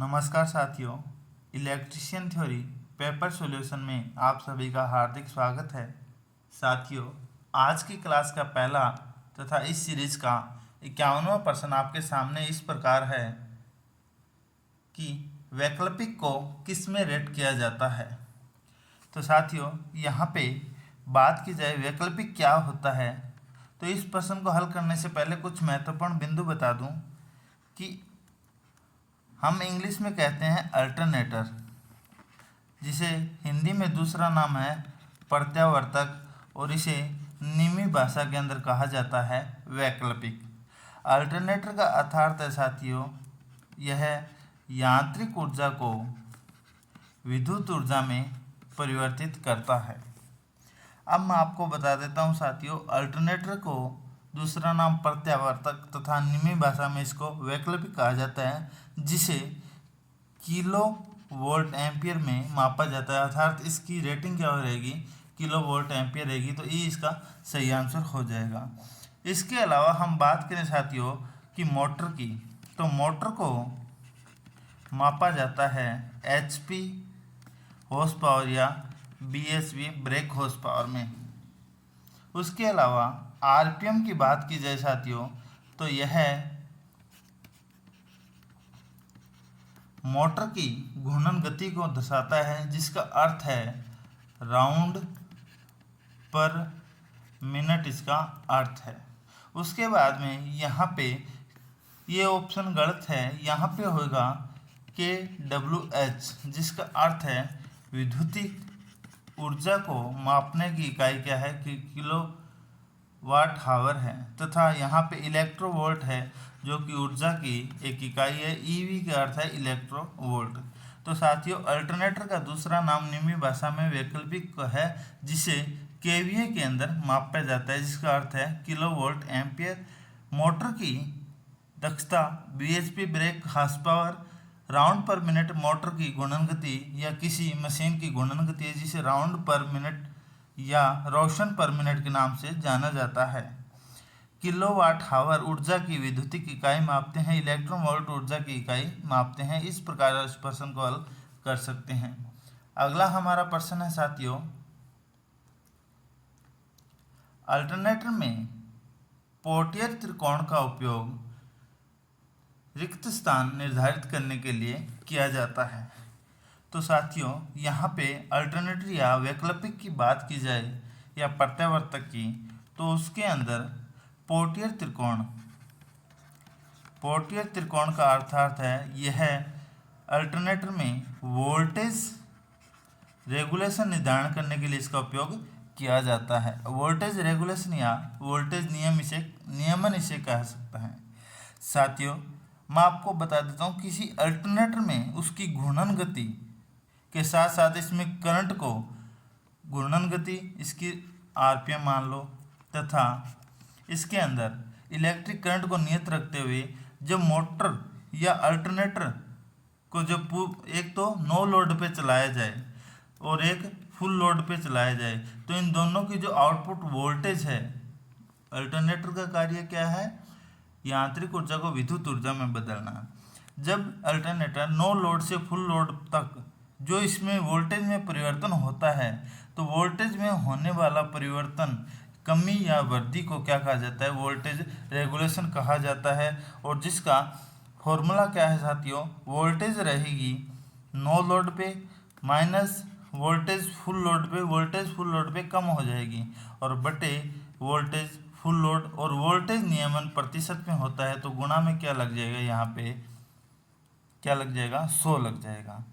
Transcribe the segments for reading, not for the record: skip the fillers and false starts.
नमस्कार साथियों, electrician theory paper solution में आप सभी का हार्दिक स्वागत है। साथियों, आज की क्लास का पहला तथा इस सीरीज का 51वां प्रश्न आपके सामने इस प्रकार है कि वैकल्पिक को किस में रेट किया जाता है। तो साथियों, यहाँ पे बात की जाए वैकल्पिक क्या होता है, तो इस प्रश्न को हल करने से पहले कुछ महत्वपूर्ण बिंदु बता दूं कि हम इंग्लिश में कहते हैं अल्टरनेटर, जिसे हिंदी में दूसरा नाम है प्रत्यावर्तक, और इसे निमी भाषा के अंदर कहा जाता है वैकल्पिक। अल्टरनेटर का अर्थात है साथियों, यह यांत्रिक ऊर्जा को विद्युत ऊर्जा में परिवर्तित करता है। अब मैं आपको बता देता हूँ साथियों, अल्टरनेटर को दूसरा नाम प्रत्यावर्तक तथा निमी भाषा में इसको वैकल्पिक कहा जाता है, जिसे किलो वोल्ट एम्पियर में मापा जाता है। अर्थात इसकी रेटिंग क्या रहेगी, किलो वोल्ट एम्पियर रहेगी, तो ये इसका सही आंसर हो जाएगा। इसके अलावा हम बात करें साथियों कि मोटर की, तो मोटर को मापा जाता है HP हॉर्स पावर या BHP ब्रेक हॉर्स पावर में। उसके अलावा RPM की बात की जाए साथियों, तो यह मोटर की घूर्णन गति को दर्शाता है, जिसका अर्थ है राउंड पर मिनट, इसका अर्थ है। उसके बाद में यहाँ पे ये ऑप्शन गलत है, यहाँ पे होगा kWh, जिसका अर्थ है विद्युतीय ऊर्जा को मापने की इकाई क्या है कि किलो वाट हावर है, तथा यहाँ पे इलेक्ट्रोवोल्ट है जो कि ऊर्जा की एक इकाई है। EV का अर्थ है इलेक्ट्रोवोल्ट। तो साथियों, अल्टरनेटर का दूसरा नाम निमी भाषा में वैकल्पिक है, जिसे KVA के अंदर मापा जाता है, जिसका अर्थ है किलो वोल्ट एम्पियर। मोटर की दक्षता BHP break horse power, round पर मिनट मोटर की घूर्णन गति या किसी मशीन की घूर्णन गति है, जिसे राउंड पर मिनट या रोशन पर मिनट के नाम से जाना जाता है। किलोवाट हावर ऊर्जा की विद्युतीय इकाई मापते हैं, इलेक्ट्रोवोल्ट ऊर्जा की इकाई मापते हैं। इस प्रकार इस प्रश्न को हल कर सकते हैं। अगला हमारा प्रश्न है साथियों, अल्टरनेटर में पोर्टियर त्रिकोण का उपयोग रिक्त स्थान निर्धारित करने के लिए किया जाता है। तो साथियों, यहाँ पे अल्टरनेटर या वैकल्पिक की बात की जाए या प्रत्यावर्तक की, तो उसके अंदर पोर्टियर त्रिकोण का अर्थात है यह अल्टरनेटर में वोल्टेज रेगुलेशन निर्धारण करने के लिए इसका उपयोग किया जाता है। वोल्टेज रेगुलेशन या वोल्टेज नियमन इसे कह सकता है। साथियों, मैं आपको बता देता हूँ, किसी अल्टरनेटर में उसकी घूर्णन गति के साथ साथ इसमें करंट को घूर्णन गति, इसकी RPM मान लो, तथा इसके अंदर इलेक्ट्रिक करंट को नियत रखते हुए जब मोटर या अल्टरनेटर को जब एक तो नो लोड पे चलाया जाए और एक फुल लोड पे चलाया जाए, तो इन दोनों की जो आउटपुट वोल्टेज है, अल्टरनेटर का कार्य क्या है, यांत्रिक ऊर्जा को विद्युत ऊर्जा में बदलना। जब अल्टरनेटर नो लोड से फुल लोड तक जो इसमें वोल्टेज में परिवर्तन होता है, तो वोल्टेज में होने वाला परिवर्तन, कमी या वृद्धि को क्या कहा जाता है, वोल्टेज रेगुलेशन कहा जाता है। और जिसका फॉर्मूला क्या है साथियों, वोल्टेज रहेगी नो लोड पे माइनस वोल्टेज फुल लोड पे कम हो जाएगी, और बटे वोल्टेज फुल लोड, और वोल्टेज नियमन प्रतिशत में होता है, तो गुणा में क्या लग जाएगा, यहाँ पे क्या लग जाएगा, 100 लग जाएगा।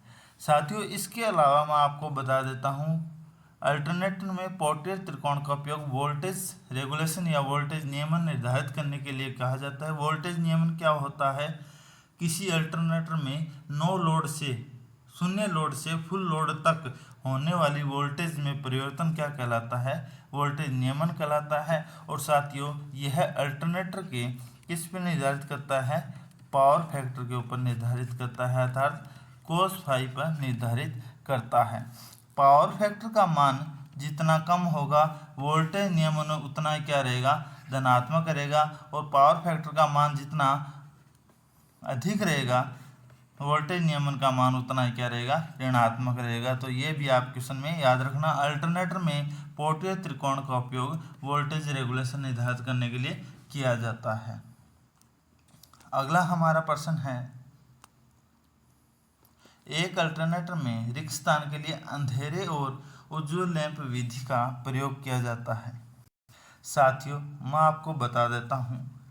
साथियों, इसके अलावा मैं आपको बता देता हूँ, अल्टरनेटर में पोर्टियर त्रिकोण का उपयोग वोल्टेज रेगुलेशन या वोल्टेज नियमन निर्धारित करने के लिए कहा जाता है। वोल्टेज नियमन क्या होता है, किसी अल्टरनेटर में नो लोड से, शून्य लोड से फुल लोड तक होने वाली वोल्टेज में परिवर्तन क्या कहलाता है, वोल्टेज नियमन कहलाता है। और साथियों, यह अल्टरनेटर के किस पे निर्धारित करता है, पावर फैक्टर के ऊपर निर्धारित करता है, अर्थात cos फाई पर निर्धारित करता है। पावर फैक्टर का मान जितना कम होगा, वोल्टेज नियमन उतना ही क्या रहेगा, धनात्मक रहेगा, और पावर फैक्टर का मान जितना अधिक रहेगा, वोल्टेज नियमन का मान उतना ही क्या रहेगा, ऋणात्मक रहेगा। तो ये भी आप क्वेश्चन में याद रखना। अल्टरनेटर में पोर्टियर त्रिकोण का उपयोग वोल्टेज रेगुलेशन निर्धारित करने के लिए किया जाता है। अगला हमारा प्रश्न है, एक अल्टरनेटर में रिक्त स्थान के लिए अंधेरे और उज्ज्वल लैंप विधि का प्रयोग किया जाता है। साथियों मैं आपको बता देता हूँ,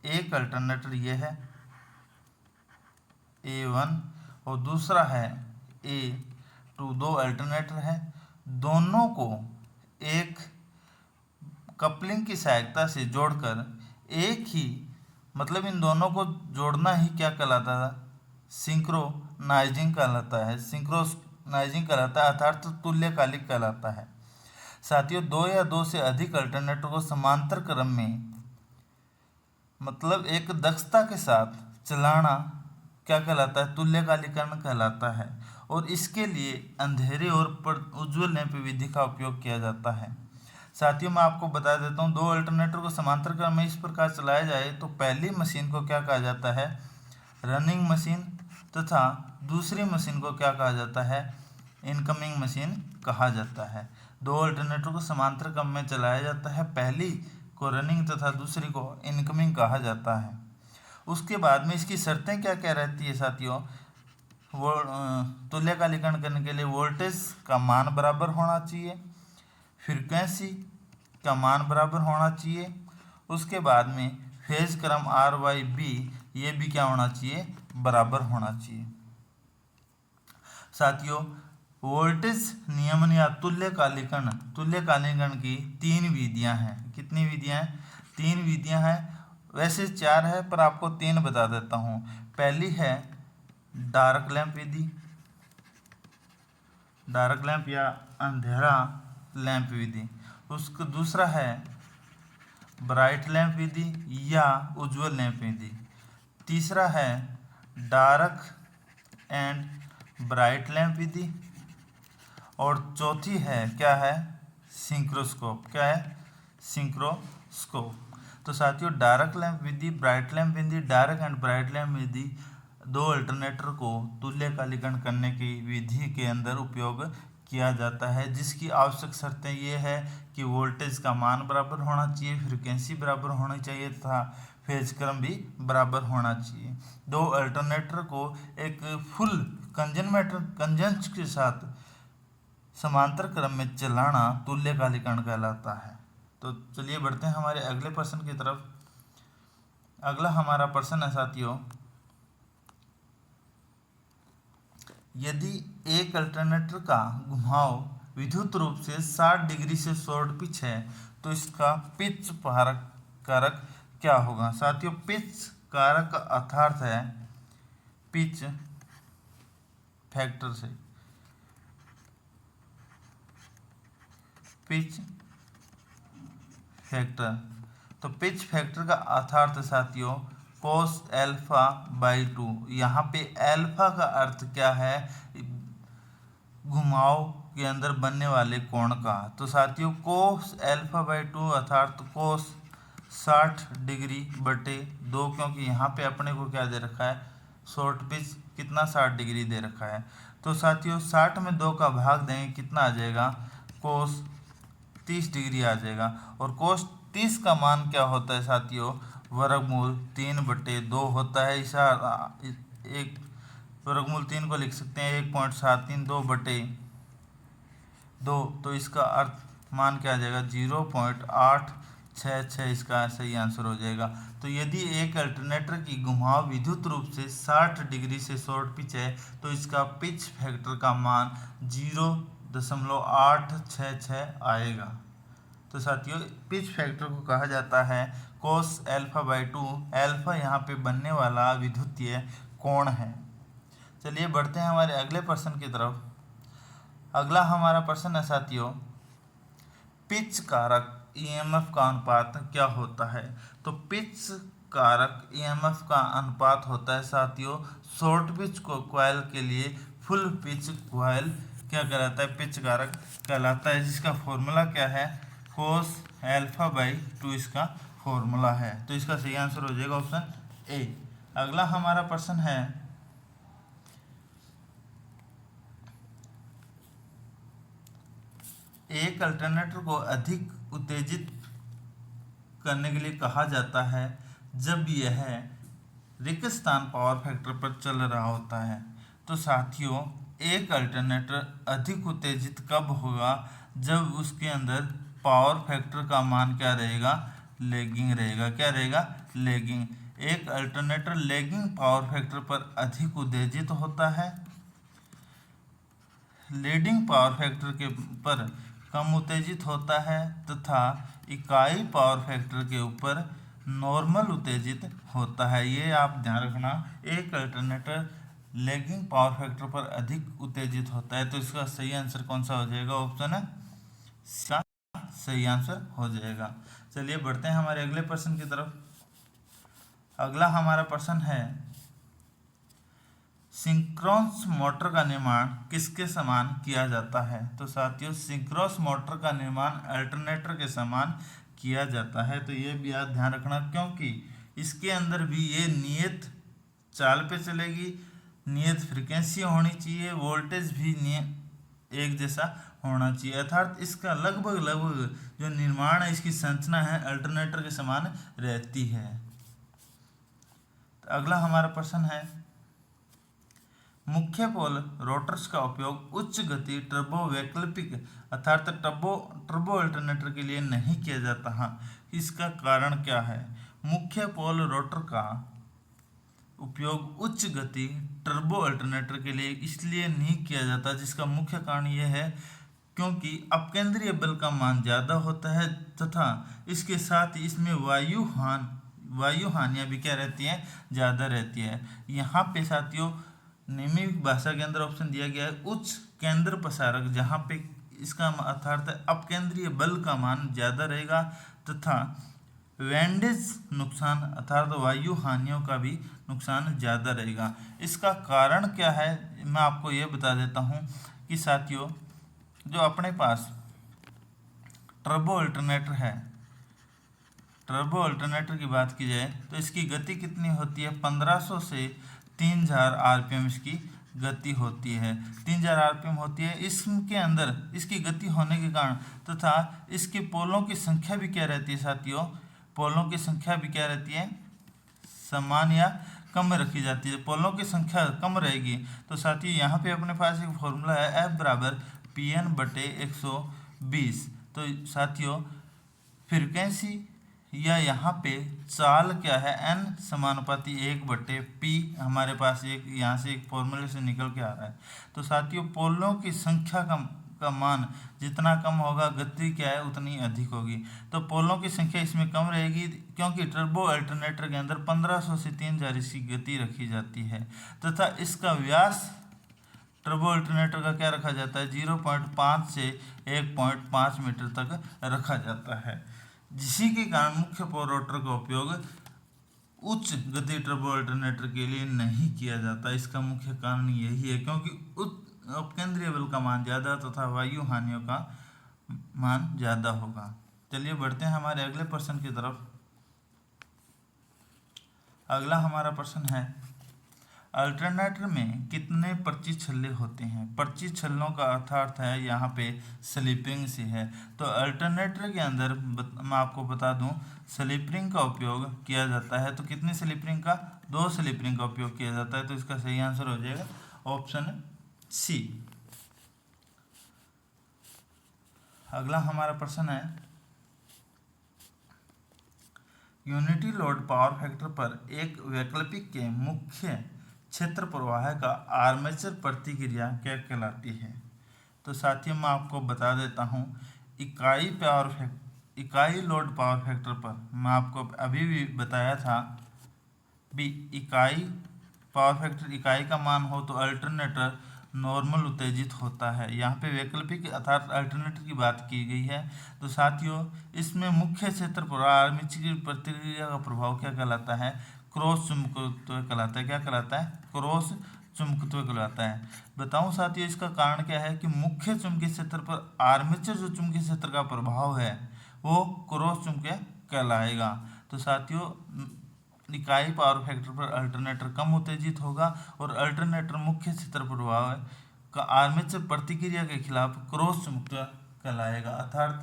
एक अल्टरनेटर ये है A1 और दूसरा है A2, दो अल्टरनेटर है। दोनों को एक कपलिंग की सहायता से जोड़कर एक ही, मतलब इन दोनों को जोड़ना ही क्या कहलाता है, सिंक्रोनाइजिंग कहलाता है। सिंक्रोनाइजिंग कहलाता है अर्थात तुल्यकालिक कहलाता है। साथियों दो या दो से अधिक अल्टरनेटर को समांतर क्रम में, मतलब एक दक्षता के साथ चलाना क्या कहलाता है, तुल्यकालीकरण कहलाता है। और इसके लिए अंधेरे और उज्ज्वल लैंप विधि का उपयोग किया जाता है। साथियों मैं आपको बता देता हूँ, दो अल्टरनेटर को समांतर क्रम में इस प्रकार चलाया जाए तो पहली मशीन को क्या कहा जाता है, रनिंग मशीन, तथा दूसरी मशीन को क्या कहा जाता है, इनकमिंग मशीन कहा जाता है। दो अल्टरनेटर को समांतर क्रम में चलाया जाता है, पहली को रनिंग तथा दूसरी को इनकमिंग कहा जाता है। उसके बाद में इसकी शर्तें क्या क्या रहती है साथियों, वो तुल्यकालीकरण करने के लिए वोल्टेज का मान बराबर होना चाहिए, फ्रीक्वेंसी का मान बराबर होना चाहिए, उसके बाद में फेज क्रम R/B ये भी क्या होना चाहिए, बराबर होना चाहिए। साथियों वोल्टेज नियमन या तुल्यकालीकरण की तीन विधियां हैं। कितनी विधियां हैं, तीन विधियां हैं। वैसे चार है पर आपको तीन बता देता हूँ। पहली है डार्क लैंप विधि, डार्क लैंप या अंधेरा लैंप विधि। उसका दूसरा है ब्राइट लैंप विधि या उज्ज्वल लैंप विधि। तीसरा है डार्क एंड ब्राइट लैंप विधि। और चौथी है क्या है, सिंक्रोस्कोप। क्या है, सिंक्रोस्कोप। तो साथियों डार्क लैंप विधि, ब्राइट लैंप विधि, डार्क एंड ब्राइट लैंप विधि दो अल्टरनेटर को तुल्यकालीकरण करने की विधि के अंदर उपयोग किया जाता है, जिसकी आवश्यक शर्तें ये है कि वोल्टेज का मान बराबर होना चाहिए, फ्रीक्वेंसी बराबर होनी चाहिए तथा फेज क्रम भी बराबर होना चाहिए। दो अल्टरनेटर को एक फुल कंजंक्शन के साथ समांतर क्रम में चलाना तुल्यकालीकरण कहलाता है। तो चलिए बढ़ते हैं हमारे अगले प्रश्न की तरफ। अगला हमारा प्रश्न है साथियों, यदि एक अल्टरनेटर का घुमाव विद्युत रूप से 60 डिग्री से शॉर्ट पिच है तो इसका पिच कारक क्या होगा। साथियों पिच कारक का अर्थात है पिच फैक्टर से, पिच फैक्टर। तो पिच फैक्टर का अर्थात साथियों cos α/2। यहाँ पे अल्फा का अर्थ क्या है, घुमाव के अंदर बनने वाले कोण का। तो साथियों cos α/2 अर्थात cos 60 डिग्री बटे 2, क्योंकि यहाँ पे अपने को क्या दे रखा है, शॉर्ट पिच कितना 60 डिग्री दे रखा है। तो साथियों 60 में 2 का भाग देंगे कितना आ जाएगा, cos 30 डिग्री आ जाएगा। और cos 30 का मान क्या होता है साथियों, वर्गमूल 3/2 होता है। इसा एक वर्गमूल 3 को लिख सकते हैं 1.732 2। तो इसका अर्थ मान क्या आ जाएगा, 0.866 इसका सही आंसर हो जाएगा। तो यदि एक अल्टरनेटर की घुमाव विद्युत रूप से 60 डिग्री से शॉर्ट पिच है तो इसका पिच फैक्टर का मान 0.866 आएगा। तो साथियों पिच फैक्टर को कहा जाता है cos α/2। अल्फा यहाँ पे बनने वाला विद्युतीय कोण है। चलिए बढ़ते हैं हमारे अगले प्रश्न की तरफ। अगला हमारा प्रश्न है साथियों, पिच कारक ईएमएफ का अनुपात क्या होता है। तो पिच कारक ईएमएफ का अनुपात होता है साथियों शॉर्ट पिच कॉइल के लिए फुल पिच कॉइल क्या कहलाता है, पिच कारक कहलाता है, जिसका फॉर्मूला क्या है, cos α/2 इसका फॉर्मूला है। तो इसका सही आंसर हो जाएगा ऑप्शन ए। अगला हमारा प्रश्न है, एक अल्टरनेटर को अधिक उत्तेजित करने के लिए कहा जाता है जब यह रिक्त स्थान पावर फैक्टर पर चल रहा होता है। तो साथियों, एक अल्टरनेटर अधिक उत्तेजित कब होगा? जब उसके अंदर पावर फैक्टर का मान क्या रहेगा? लैगिंग रहेगा। क्या रहेगा? लैगिंग। एक अल्टरनेटर लैगिंग पावर फैक्टर पर अधिक उत्तेजित होता है, लीडिंग पावर फैक्टर के पर कम उत्तेजित होता है तथा इकाई पावर फैक्टर के ऊपर नॉर्मल उत्तेजित होता है। ये आप ध्यान रखना, एक अल्टरनेटर लैगिंग पावर फैक्टर पर अधिक उत्तेजित होता है। तो इसका सही आंसर कौन सा हो जाएगा? ऑप्शन है सी सही आंसर हो जाएगा। चलिए बढ़ते हैं हमारे अगले प्रश्न की तरफ। अगला हमारा प्रश्न है, सिंक्रोनस मोटर का निर्माण किसके समान किया जाता है? तो साथियों, सिंक्रोनस मोटर का निर्माण अल्टरनेटर के समान किया जाता है। तो ये भी आप ध्यान रखना, क्योंकि इसके अंदर भी ये नियत चाल पे चलेगी, नियत फ्रीक्वेंसी होनी चाहिए, वोल्टेज भी एक जैसा होना चाहिए, अर्थात इसका लगभग जो निर्माण है, इसकी संरचना है, अल्टरनेटर के समान रहती है। तो अगला हमारा प्रश्न है, मुख्य पोल रोटर्स का उपयोग उच्च गति टर्बो वैकल्पिक अर्थात टर्बो अल्टरनेटर के लिए नहीं किया जाता है। इसका कारण क्या है? मुख्य पोल रोटर का उपयोग उच्च गति टर्बो अल्टरनेटर के लिए इसलिए नहीं किया जाता, जिसका मुख्य कारण यह है क्योंकि अपकेंद्रीय बल का मान ज़्यादा होता है तथा इसके साथ ही इसमें वायु हानियाँ भी क्या रहती हैं? ज़्यादा रहती है। यहाँ पे साथियों नियमित भाषा के अंदर ऑप्शन दिया गया है उच्च केंद्र प्रसारक, जहाँ पे इसका अर्थात अपकेंद्रीय बल का मान ज़्यादा रहेगा तथा वेंडेज नुकसान अर्थात वायु हानियों का भी नुकसान ज़्यादा रहेगा। इसका कारण क्या है? मैं आपको ये बता देता हूँ कि साथियों, जो अपने पास टर्बो अल्टरनेटर है, टर्बो अल्टरनेटर की बात की जाए तो इसकी गति कितनी होती है? 1500 से 3000 आरपीएम इसकी गति होती है। 3000 आरपीएम होती है। इसके अंदर इसकी गति होने के कारण तथा इसके पोलों की संख्या भी क्या रहती है साथियों? पोलों की संख्या भी क्या रहती है? समान या कम रखी जाती है। पोलों की संख्या कम रहेगी तो साथियों यहाँ पे अपने पास एक फॉर्मूला है F बराबर PN/120। तो साथियों फ्रीक्वेंसी या यहाँ पे चाल क्या है? n समानुपाती 1/p। हमारे पास एक यहाँ से एक फॉर्मूले से निकल के आ रहा है। तो साथियों पोलों की संख्या का मान जितना कम होगा, गति क्या है उतनी अधिक होगी। तो पोलों की संख्या इसमें कम रहेगी क्योंकि टर्बो अल्टरनेटर के अंदर 1500 से 3000 इसकी गति रखी जाती है तथा इसका व्यास टर्बो अल्टरनेटर का क्या रखा जाता है? 0.5 से 1.5 मीटर तक रखा जाता है, जिसी के कारण मुख्य पोल रोटर का उपयोग उच्च गति टर्बो अल्टरनेटर के लिए नहीं किया जाता। इसका मुख्य कारण यही है क्योंकि अपकेंद्रीय बल का मान ज़्यादा तथा वायु हानियों का मान ज़्यादा होगा। चलिए बढ़ते हैं हमारे अगले प्रश्न की तरफ। अगला हमारा प्रश्न है, अल्टरनेटर में कितने पर्ची छल्ले होते हैं? पर्ची छल्लों का अर्थ है यहाँ पे स्लिपिंग से है। तो अल्टरनेटर के अंदर मैं आपको बता दूं स्लिपिंग का उपयोग किया जाता है। तो कितनी स्लिपिंग का? 2 स्लिपिंग का उपयोग किया जाता है। तो इसका सही आंसर हो जाएगा ऑप्शन सी। अगला हमारा प्रश्न है, यूनिटी लोड पावर फैक्टर पर एक वैकल्पिक के मुख्य क्षेत्र प्रवाह का आर्मेचर प्रतिक्रिया क्या कहलाती है? तो साथियों मैं आपको बता देता हूँ, इकाई लोड पावर फैक्टर पर मैं आपको अभी भी बताया था भी इकाई पावर फैक्टर इकाई का मान हो तो अल्टरनेटर नॉर्मल उत्तेजित होता है। यहाँ पे वैकल्पिक अर्थात अल्टरनेटर की बात की गई है। तो साथियों इसमें मुख्य क्षेत्र पर आर्मेचर की प्रतिक्रिया का प्रभाव क्या कहलाता है? क्रॉस चुंबकत्व कहलाता है। क्या कहलाता है? क्रॉस चुंबकत्व कहलाता है। बताऊं साथियों इसका कारण क्या है कि मुख्य चुंबकीय क्षेत्र पर आर्मेचर जो चुंबकीय क्षेत्र का प्रभाव है वो क्रॉस चुंबकीय कहलाएगा। तो साथियों इकाई पावर फैक्टर पर अल्टरनेटर कम उत्तेजित होगा और अल्टरनेटर मुख्य क्षेत्र प्रभाव का आर्मेचर प्रतिक्रिया के खिलाफ क्रॉस चुंबकत्व कहलाएगा, अर्थात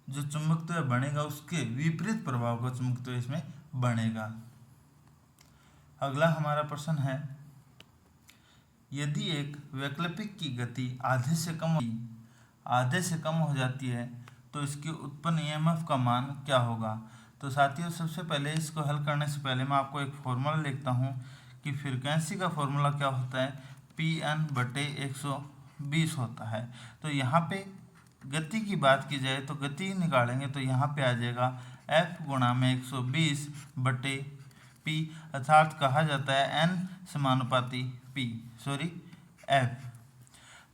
जो चुंबकत्व बनेगा उसके विपरीत प्रभाव का चुंबकत्व इसमें बनेगा। अगला हमारा प्रश्न है, यदि एक वैकल्पिक की गति आधे से कम हो जाती है तो इसके उत्पन्न ईएमएफ का मान क्या होगा। तो साथियों, सबसे पहले इसको हल करने से पहले मैं आपको एक फॉर्मूला लिखता हूँ कि फ्रीक्वेंसी का फॉर्मूला क्या होता है, Pn/120 होता है। तो यहाँ पे गति की बात की जाए तो गति निकालेंगे तो यहाँ पे आ जाएगा F गुणा में 120/P, अर्थात कहा जाता है N समानुपाती F।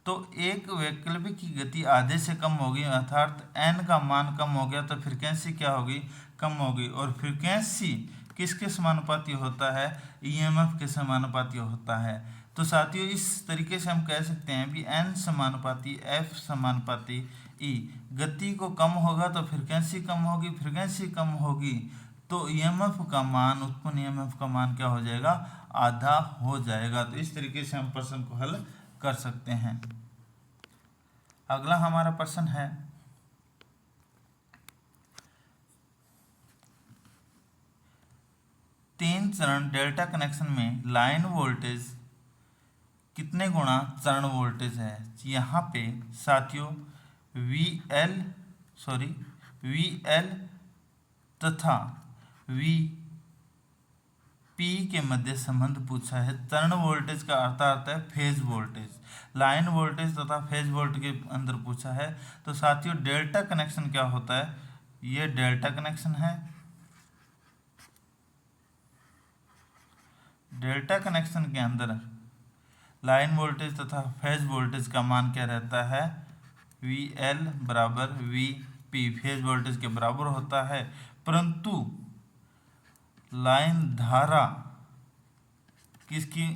तो एक वैकल्पिक की गति आधे से कम होगी, अर्थात n का मान कम हो गया तो फ्रीक्वेंसी क्या होगी, कम होगी। और फ्रीक्वेंसी किसके समानुपाती होता है, ईएमएफ के समानुपाती होता है। तो साथियों, इस तरीके से हम कह सकते हैं कि n समानुपाती F समानुपाती E। गति को कम होगा तो फ्रीक्वेंसी कम होगी, फ्रीक्वेंसी कम होगी तो ईएमएफ का मान, उत्पन्न ईएमएफ का मान क्या हो जाएगा, आधा हो जाएगा। तो इस तरीके से हम प्रश्न को हल कर सकते हैं। अगला हमारा प्रश्न है, तीन चरण डेल्टा कनेक्शन में लाइन वोल्टेज कितने गुणा चरण वोल्टेज है। यहाँ पे साथियों VL तथा VP के मध्य संबंध पूछा है। चरण वोल्टेज का अर्थ आता है फेज वोल्टेज, लाइन वोल्टेज तथा फेज वोल्टेज के अंदर पूछा है। तो साथियों, डेल्टा कनेक्शन क्या होता है, ये डेल्टा कनेक्शन है। डेल्टा कनेक्शन के अंदर लाइन वोल्टेज तथा फेज वोल्टेज का मान क्या रहता है, VL बराबर VP, फेज वोल्टेज के बराबर होता है। परंतु लाइन धारा किसकी,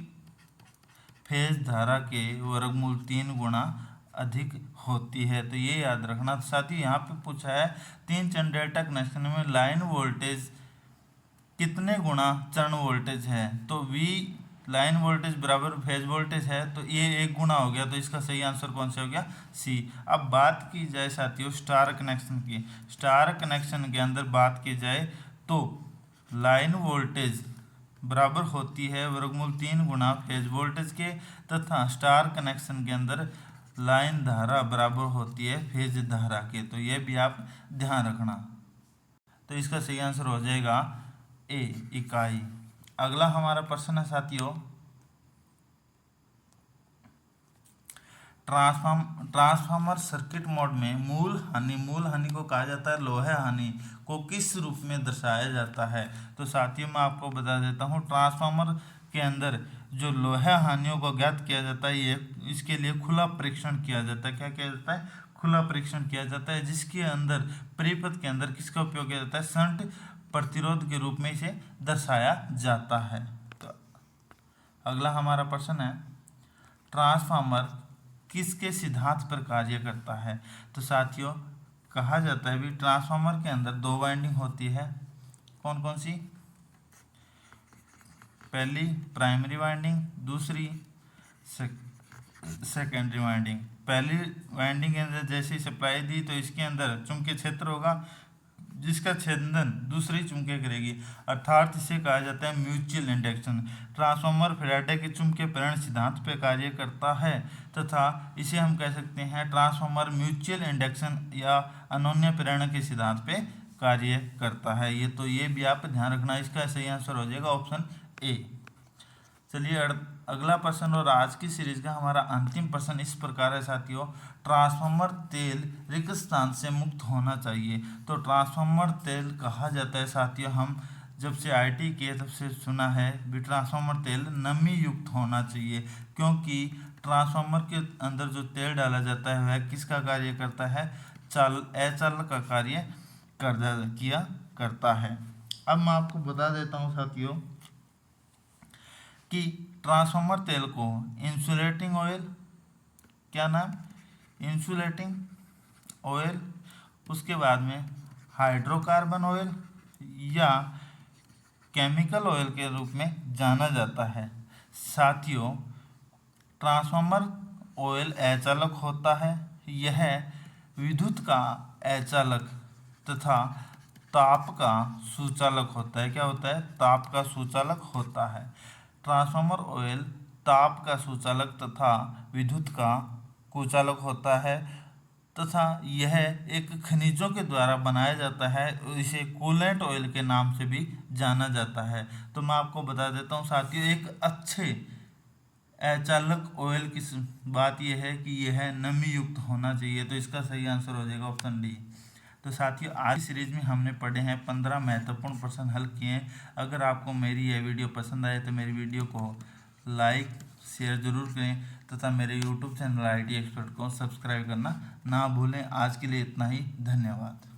फेज धारा के वर्गमूल 3 गुना अधिक होती है। तो ये याद रखना। साथ ही यहाँ पे पूछा है तीन चरण डेल्टा कनेक्शन में लाइन वोल्टेज कितने गुना चरण वोल्टेज है। तो V लाइन वोल्टेज बराबर फेज वोल्टेज है, तो ये 1 गुना हो गया। तो इसका सही आंसर कौन सा हो गया, C। अब बात की जाए साथियों स्टार कनेक्शन की, स्टार कनेक्शन के अंदर बात की जाए तो लाइन वोल्टेज बराबर होती है वर्गमूल 3 गुना फेज वोल्टेज के, तथा स्टार कनेक्शन के अंदर लाइन धारा बराबर होती है फेज धारा के। तो ये भी आप ध्यान रखना। तो इसका सही आंसर हो जाएगा A, इकाई। अगला हमारा प्रश्न है साथियों, ट्रांसफार्मर सर्किट मोड में मूल हानि को कहा जाता है लोहे हानि को किस रूप में दर्शाया जाता है। तो साथियों, मैं आपको बता देता हूँ, ट्रांसफार्मर के अंदर जो लोहे हानियों को ज्ञात किया जाता है, ये इसके लिए खुला परीक्षण किया जाता है। क्या किया जाता है, खुला परीक्षण किया जाता है, जिसके अंदर परिपथ के अंदर किसका उपयोग किया जाता है, शंट प्रतिरोध के रूप में इसे दर्शाया जाता है। तो अगला हमारा प्रश्न है, ट्रांसफार्मर किसके सिद्धांत पर कार्य करता है। तो साथियों, कहा जाता है भी ट्रांसफार्मर के अंदर 2 वाइंडिंग होती है। कौन कौन सी, पहली प्राइमरी वाइंडिंग, दूसरी सेकेंडरी वाइंडिंग। पहली वाइंडिंग के अंदर जैसी सप्लाई दी तो इसके अंदर चुंबकीय क्षेत्र होगा जिसका छेदन दूसरी चुंबकीय करेगी, अर्थात इसे कहा जाता है म्यूचुअल इंडक्शन। ट्रांसफार्मर फैराडे के चुंबकीय प्रेरण सिद्धांत पर कार्य करता है तथा इसे हम कह सकते हैं ट्रांसफार्मर म्यूचुअल इंडक्शन या अनोन्य प्रेरण के सिद्धांत पे कार्य करता है। ये भी आप ध्यान रखना। इसका सही आंसर हो जाएगा ऑप्शन A। चलिए अगला प्रश्न और आज की सीरीज का हमारा अंतिम प्रश्न इस प्रकार है साथियों, ट्रांसफार्मर तेल रिक्त स्थान से मुक्त होना चाहिए। तो ट्रांसफार्मर तेल कहा जाता है साथियों, हम जब से IT किए तब से सुना है भी ट्रांसफार्मर तेल नमी युक्त होना चाहिए, क्योंकि ट्रांसफार्मर के अंदर जो तेल डाला जाता है वह किसका कार्य करता है, अचालक का कार्य किया करता है। अब मैं आपको बता देता हूँ साथियों कि ट्रांसफार्मर तेल को इंसुलेटिंग ऑयल, क्या नाम, इंसुलेटिंग ऑयल, उसके बाद में हाइड्रोकार्बन ऑयल या केमिकल ऑयल के रूप में जाना जाता है। साथियों, ट्रांसफार्मर ऑयल अचालक होता है। यह विद्युत का अचालक तथा ताप का सुचालक होता है। क्या होता है? ताप का सुचालक होता है। ट्रांसफार्मर ऑयल ताप का सुचालक तथा विद्युत का कुचालक होता है तथा यह एक खनिजों के द्वारा बनाया जाता है। इसे कूलेंट ऑयल के नाम से भी जाना जाता है। तो मैं आपको बता देता हूँ साथियों, एक अच्छे अचालक ऑयल की बात यह है कि यह नमी युक्त होना चाहिए। तो इसका सही आंसर हो जाएगा ऑप्शन डी। तो साथियों, आज की सीरीज में हमने पढ़े हैं 15 महत्वपूर्ण प्रश्न हल किए हैं। अगर आपको मेरी यह वीडियो पसंद आए तो मेरी वीडियो को लाइक शेयर जरूर करें तथा मेरे यूट्यूब चैनल IT एक्सपर्ट को सब्सक्राइब करना ना भूलें। आज के लिए इतना ही, धन्यवाद।